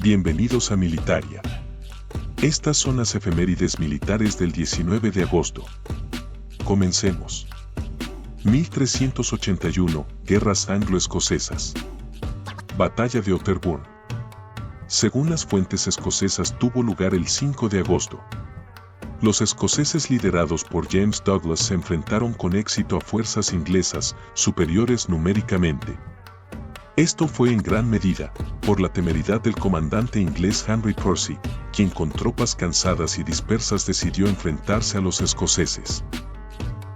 Bienvenidos a Militaria. Estas son las efemérides militares del 19 de agosto. Comencemos. 1381, Guerras Anglo-Escocesas. Batalla de Otterburn. Según las fuentes escocesas, tuvo lugar el 5 de agosto. Los escoceses liderados por James Douglas se enfrentaron con éxito a fuerzas inglesas, superiores numéricamente. Esto fue en gran medida por la temeridad del comandante inglés Henry Percy, quien con tropas cansadas y dispersas decidió enfrentarse a los escoceses.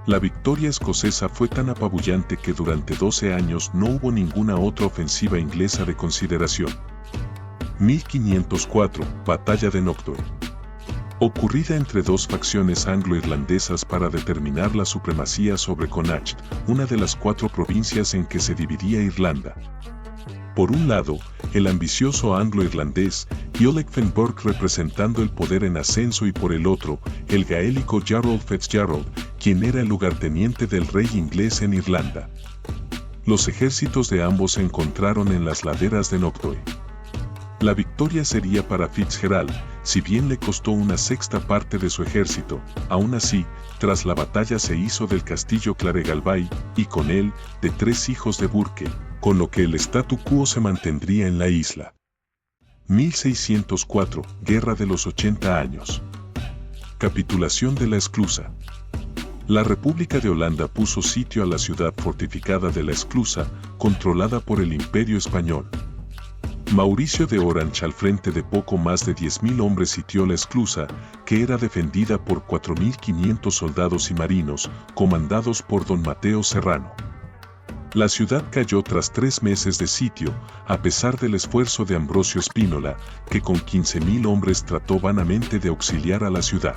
La victoria escocesa fue tan apabullante que durante 12 años no hubo ninguna otra ofensiva inglesa de consideración. 1504, Batalla de Knockdown. Ocurrida entre dos facciones anglo-irlandesas para determinar la supremacía sobre Connacht, una de las 4 provincias en que se dividía Irlanda. Por un lado, el ambicioso anglo-irlandés Oleg Fenburg representando el poder en ascenso, y por el otro, el gaélico Gerald Fitzgerald, quien era el lugarteniente del rey inglés en Irlanda. Los ejércitos de ambos se encontraron en las laderas de Knockdown. La victoria sería para Fitzgerald, si bien le costó una sexta parte de su ejército. Aún así, tras la batalla se hizo del castillo Claregalbay, y con él, de 3 hijos de Burke, con lo que el statu quo se mantendría en la isla. 1604, Guerra de los 80 años. Capitulación de la Esclusa. La República de Holanda puso sitio a la ciudad fortificada de la Esclusa, controlada por el Imperio Español. Mauricio de Orange, al frente de poco más de 10.000 hombres, sitió la Esclusa, que era defendida por 4.500 soldados y marinos, comandados por don Mateo Serrano. La ciudad cayó tras 3 meses de sitio, a pesar del esfuerzo de Ambrosio Spínola, que con 15.000 hombres trató vanamente de auxiliar a la ciudad.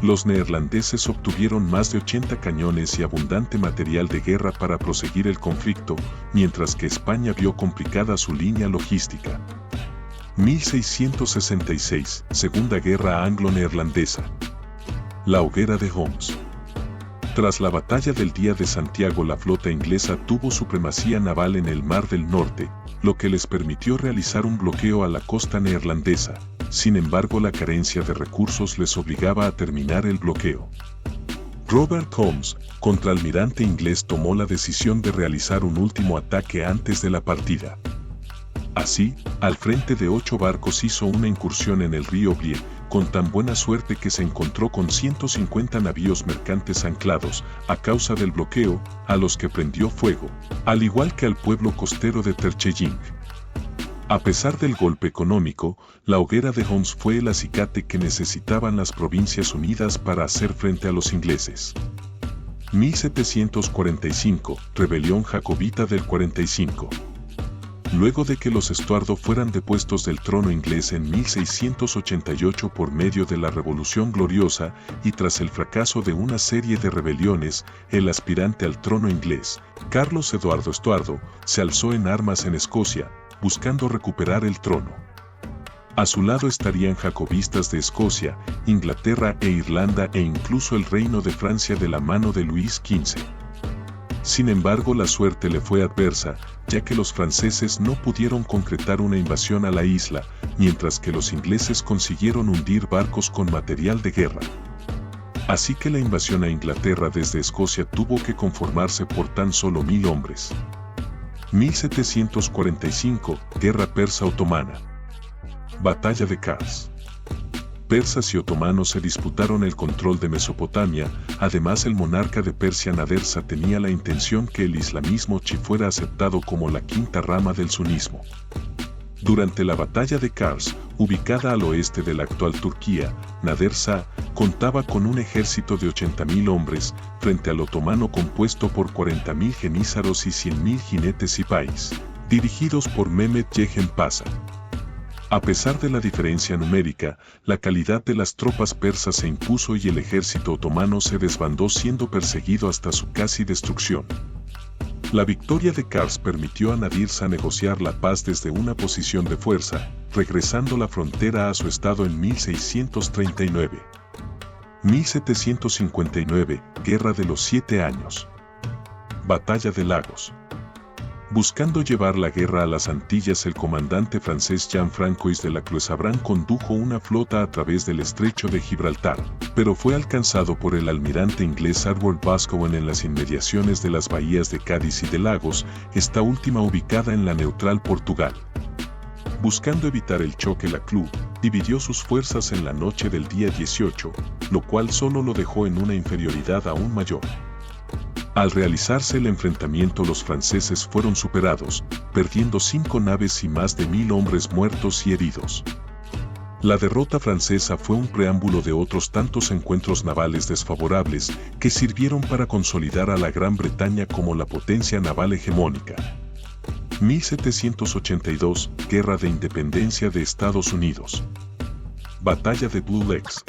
Los neerlandeses obtuvieron más de 80 cañones y abundante material de guerra para proseguir el conflicto, mientras que España vio complicada su línea logística. 1666, Segunda Guerra Anglo-Neerlandesa. La hoguera de Homs. Tras la batalla del Día de Santiago, la flota inglesa tuvo supremacía naval en el Mar del Norte, lo que les permitió realizar un bloqueo a la costa neerlandesa. Sin embargo, la carencia de recursos les obligaba a terminar el bloqueo. Robert Holmes, contraalmirante inglés, tomó la decisión de realizar un último ataque antes de la partida. Así, al frente de 8 barcos hizo una incursión en el río Brie, con tan buena suerte que se encontró con 150 navíos mercantes anclados, a causa del bloqueo, a los que prendió fuego, al igual que al pueblo costero de Terschelling. A pesar del golpe económico, la hoguera de Homs fue el acicate que necesitaban las Provincias Unidas para hacer frente a los ingleses. 1745, Rebelión Jacobita del 45. Luego de que los Estuardo fueran depuestos del trono inglés en 1688 por medio de la Revolución Gloriosa, y tras el fracaso de una serie de rebeliones, el aspirante al trono inglés, Carlos Eduardo Estuardo, se alzó en armas en Escocia, buscando recuperar el trono. A su lado estarían jacobistas de Escocia, Inglaterra e Irlanda, e incluso el reino de Francia de la mano de Luis XV. Sin embargo, la suerte le fue adversa, ya que los franceses no pudieron concretar una invasión a la isla, mientras que los ingleses consiguieron hundir barcos con material de guerra. Así que la invasión a Inglaterra desde Escocia tuvo que conformarse por tan solo 1.000 hombres. 1745, Guerra Persa-Otomana. Batalla de Kars. Persas y otomanos se disputaron el control de Mesopotamia. Además, el monarca de Persia, Nader Shah, tenía la intención que el islamismo chií fuera aceptado como la quinta rama del sunismo. Durante la batalla de Kars, ubicada al oeste de la actual Turquía, Nader Shah contaba con un ejército de 80.000 hombres, frente al otomano compuesto por 40.000 genízaros y 100.000 jinetes sipáis, dirigidos por Mehmet Yegen Pasha. A pesar de la diferencia numérica, la calidad de las tropas persas se impuso y el ejército otomano se desbandó, siendo perseguido hasta su casi destrucción. La victoria de Kars permitió a Nadir Shah negociar la paz desde una posición de fuerza, regresando la frontera a su estado en 1639. 1759, Guerra de los 7 años. Batalla de Lagos. Buscando llevar la guerra a las Antillas, el comandante francés Jean-Francois de la Cloisabran condujo una flota a través del estrecho de Gibraltar, pero fue alcanzado por el almirante inglés Edward Boscawen en las inmediaciones de las bahías de Cádiz y de Lagos, esta última ubicada en la neutral Portugal. Buscando evitar el choque, la Club dividió sus fuerzas en la noche del día 18, lo cual solo lo dejó en una inferioridad aún mayor. Al realizarse el enfrentamiento, los franceses fueron superados, perdiendo 5 naves y más de 1000 hombres muertos y heridos. La derrota francesa fue un preámbulo de otros tantos encuentros navales desfavorables que sirvieron para consolidar a la Gran Bretaña como la potencia naval hegemónica. 1782, Guerra de Independencia de Estados Unidos. Batalla de Blue Licks.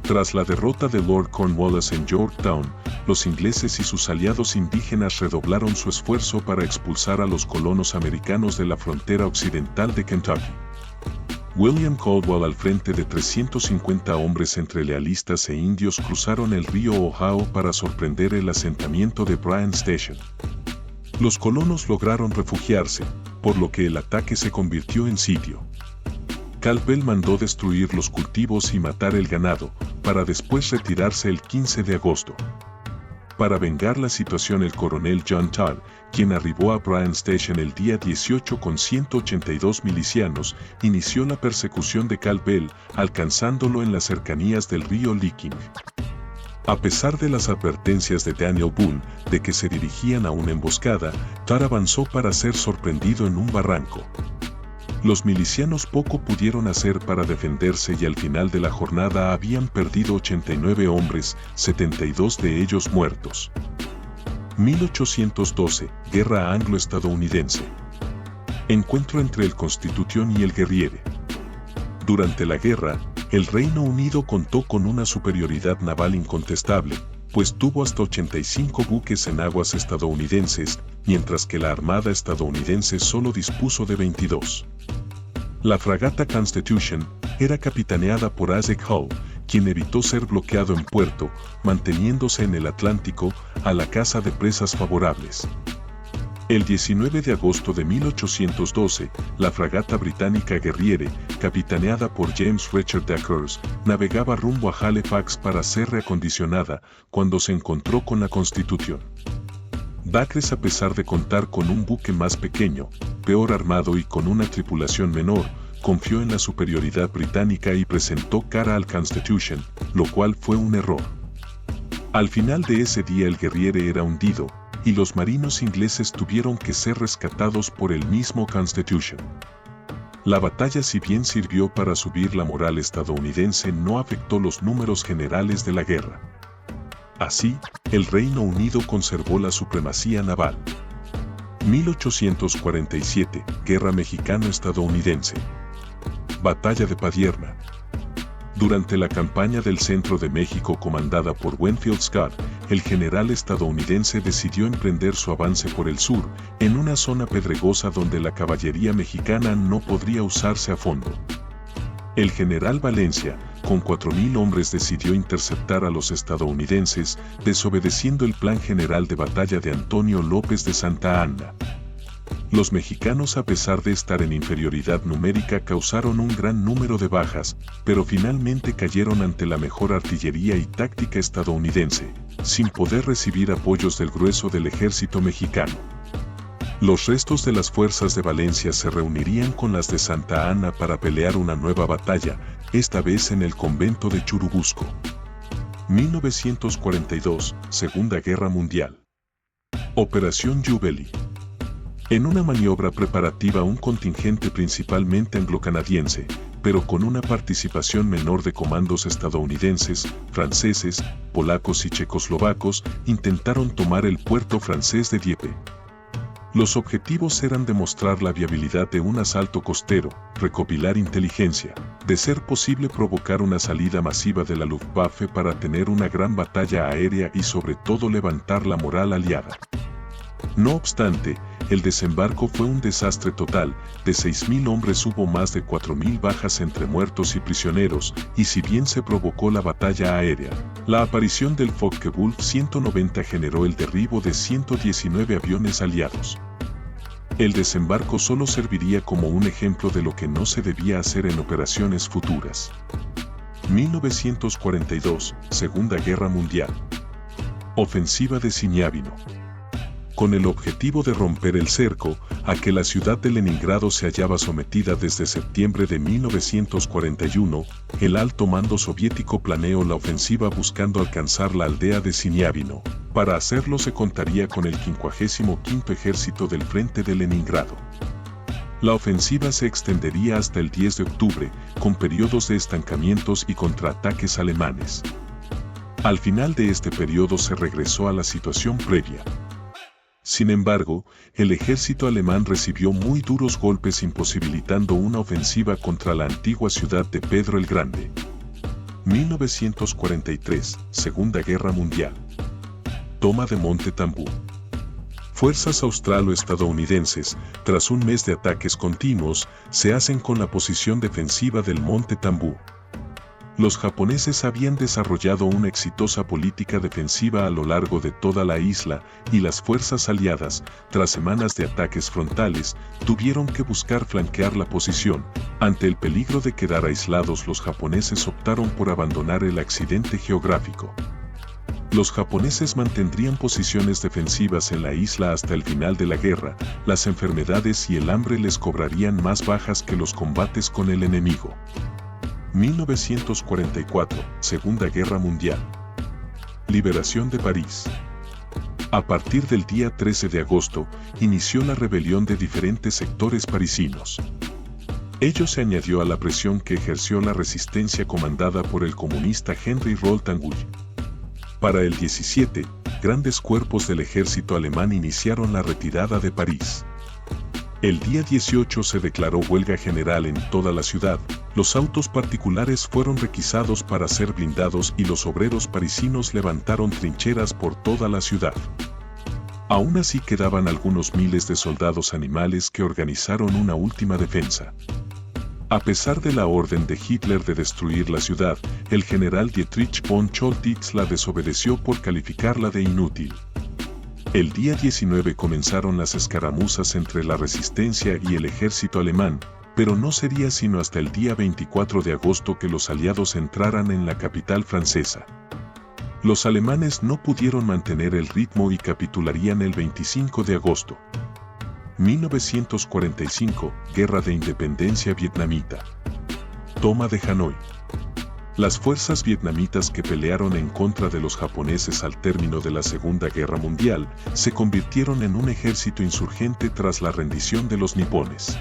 Tras la derrota de Lord Cornwallis en Yorktown, los ingleses y sus aliados indígenas redoblaron su esfuerzo para expulsar a los colonos americanos de la frontera occidental de Kentucky. William Caldwell, al frente de 350 hombres entre lealistas e indios, cruzaron el río Ohio para sorprender el asentamiento de Bryan Station. Los colonos lograron refugiarse, por lo que el ataque se convirtió en sitio. Caldwell mandó destruir los cultivos y matar el ganado, para después retirarse el 15 de agosto. Para vengar la situación, el coronel John Todd, quien arribó a Bryan Station el día 18 con 182 milicianos, inició la persecución de Caldwell, alcanzándolo en las cercanías del río Licking. A pesar de las advertencias de Daniel Boone de que se dirigían a una emboscada, Todd avanzó para ser sorprendido en un barranco. Los milicianos poco pudieron hacer para defenderse y al final de la jornada habían perdido 89 hombres, 72 de ellos muertos. 1812, Guerra anglo-estadounidense. Encuentro entre el Constitution y el Guerriere. Durante la guerra, el Reino Unido contó con una superioridad naval incontestable, pues tuvo hasta 85 buques en aguas estadounidenses, mientras que la Armada estadounidense solo dispuso de 22. La fragata Constitution era capitaneada por Isaac Hull, quien evitó ser bloqueado en puerto, manteniéndose en el Atlántico a la caza de presas favorables. El 19 de agosto de 1812, la fragata británica Guerriere, capitaneada por James Richard Dacres, navegaba rumbo a Halifax para ser reacondicionada cuando se encontró con la Constitution. Dacres, a pesar de contar con un buque más pequeño, peor armado y con una tripulación menor, confió en la superioridad británica y presentó cara al Constitution, lo cual fue un error. Al final de ese día, el Guerriere era hundido, y los marinos ingleses tuvieron que ser rescatados por el mismo Constitution. La batalla, si bien sirvió para subir la moral estadounidense, no afectó los números generales de la guerra. Así, el Reino Unido conservó la supremacía naval. 1847, Guerra Mexicano-Estadounidense. Batalla de Padierna. Durante la campaña del centro de México comandada por Winfield Scott, el general estadounidense decidió emprender su avance por el sur, en una zona pedregosa donde la caballería mexicana no podría usarse a fondo. El general Valencia, con 4000 hombres, decidió interceptar a los estadounidenses, desobedeciendo el plan general de batalla de Antonio López de Santa Anna. Los mexicanos, a pesar de estar en inferioridad numérica, causaron un gran número de bajas, pero finalmente cayeron ante la mejor artillería y táctica estadounidense, sin poder recibir apoyos del grueso del ejército mexicano. Los restos de las fuerzas de Valencia se reunirían con las de Santa Anna para pelear una nueva batalla, esta vez en el convento de Churubusco. 1942, Segunda Guerra Mundial. Operación Jubilee. En una maniobra preparativa, un contingente principalmente anglo-canadiense, pero con una participación menor de comandos estadounidenses, franceses, polacos y checoslovacos, intentaron tomar el puerto francés de Dieppe. Los objetivos eran demostrar la viabilidad de un asalto costero, recopilar inteligencia, de ser posible provocar una salida masiva de la Luftwaffe para tener una gran batalla aérea y sobre todo levantar la moral aliada. No obstante, el desembarco fue un desastre total. De 6000 hombres hubo más de 4000 bajas entre muertos y prisioneros, y si bien se provocó la batalla aérea, la aparición del Focke-Wulf 190 generó el derribo de 119 aviones aliados. El desembarco solo serviría como un ejemplo de lo que no se debía hacer en operaciones futuras. 1942, Segunda Guerra Mundial. Ofensiva de Siniavino. Con el objetivo de romper el cerco, a que la ciudad de Leningrado se hallaba sometida desde septiembre de 1941, el alto mando soviético planeó la ofensiva buscando alcanzar la aldea de Siniavino. Para hacerlo se contaría con el 55º Ejército del Frente de Leningrado. La ofensiva se extendería hasta el 10 de octubre, con periodos de estancamientos y contraataques alemanes. Al final de este periodo se regresó a la situación previa. Sin embargo, el ejército alemán recibió muy duros golpes imposibilitando una ofensiva contra la antigua ciudad de Pedro el Grande. 1943, Segunda Guerra Mundial. Toma de Monte Tambú. Fuerzas australo-estadounidenses, tras un mes de ataques continuos, se hacen con la posición defensiva del Monte Tambú. Los japoneses habían desarrollado una exitosa política defensiva a lo largo de toda la isla y las fuerzas aliadas, tras semanas de ataques frontales, tuvieron que buscar flanquear la posición. Ante el peligro de quedar aislados, los japoneses optaron por abandonar el accidente geográfico. Los japoneses mantendrían posiciones defensivas en la isla hasta el final de la guerra. Las enfermedades y el hambre les cobrarían más bajas que los combates con el enemigo. 1944, Segunda Guerra Mundial. Liberación de París. A partir del día 13 de agosto, inició la rebelión de diferentes sectores parisinos. Ello se añadió a la presión que ejerció la resistencia comandada por el comunista Henry Roll-Tanguy. Para el 17, grandes cuerpos del ejército alemán iniciaron la retirada de París. El día 18 se declaró huelga general en toda la ciudad. Los autos particulares fueron requisados para ser blindados y los obreros parisinos levantaron trincheras por toda la ciudad. Aún así quedaban algunos miles de soldados animales que organizaron una última defensa. A pesar de la orden de Hitler de destruir la ciudad, el general Dietrich von Choltitz la desobedeció por calificarla de inútil. El día 19 comenzaron las escaramuzas entre la resistencia y el ejército alemán, pero no sería sino hasta el día 24 de agosto que los aliados entraran en la capital francesa. Los alemanes no pudieron mantener el ritmo y capitularían el 25 de agosto. 1945, Guerra de Independencia Vietnamita. Toma de Hanoi. Las fuerzas vietnamitas que pelearon en contra de los japoneses al término de la Segunda Guerra Mundial se convirtieron en un ejército insurgente tras la rendición de los nipones.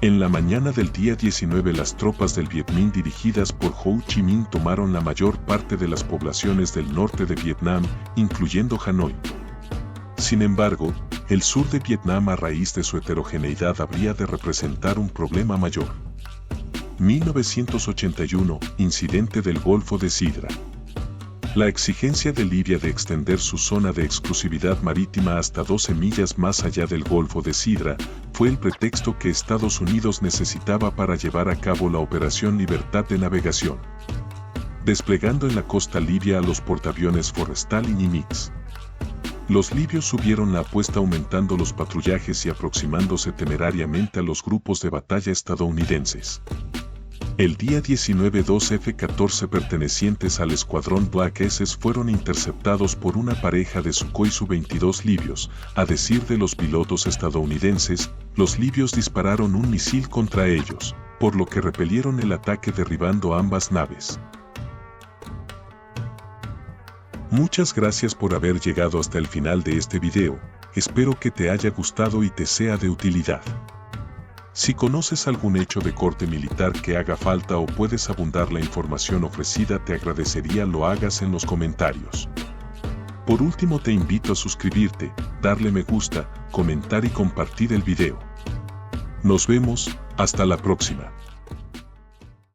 En la mañana del día 19 las tropas del Viet Minh dirigidas por Ho Chi Minh tomaron la mayor parte de las poblaciones del norte de Vietnam, incluyendo Hanoi. Sin embargo, el sur de Vietnam a raíz de su heterogeneidad habría de representar un problema mayor. 1981, Incidente del Golfo de Sidra. La exigencia de Libia de extender su zona de exclusividad marítima hasta 12 millas más allá del Golfo de Sidra fue el pretexto que Estados Unidos necesitaba para llevar a cabo la Operación Libertad de Navegación, desplegando en la costa libia a los portaaviones Forrestal y Nimitz. Los libios subieron la apuesta aumentando los patrullajes y aproximándose temerariamente a los grupos de batalla estadounidenses. El día 19 dos F-14 pertenecientes al escuadrón Black S fueron interceptados por una pareja de Sukhoi Su-22 libios. A decir de los pilotos estadounidenses, los libios dispararon un misil contra ellos, por lo que repelieron el ataque derribando ambas naves. Muchas gracias por haber llegado hasta el final de este video, espero que te haya gustado y te sea de utilidad. Si conoces algún hecho de corte militar que haga falta o puedes abundar la información ofrecida, te agradecería lo hagas en los comentarios. Por último te invito a suscribirte, darle me gusta, comentar y compartir el video. Nos vemos, hasta la próxima.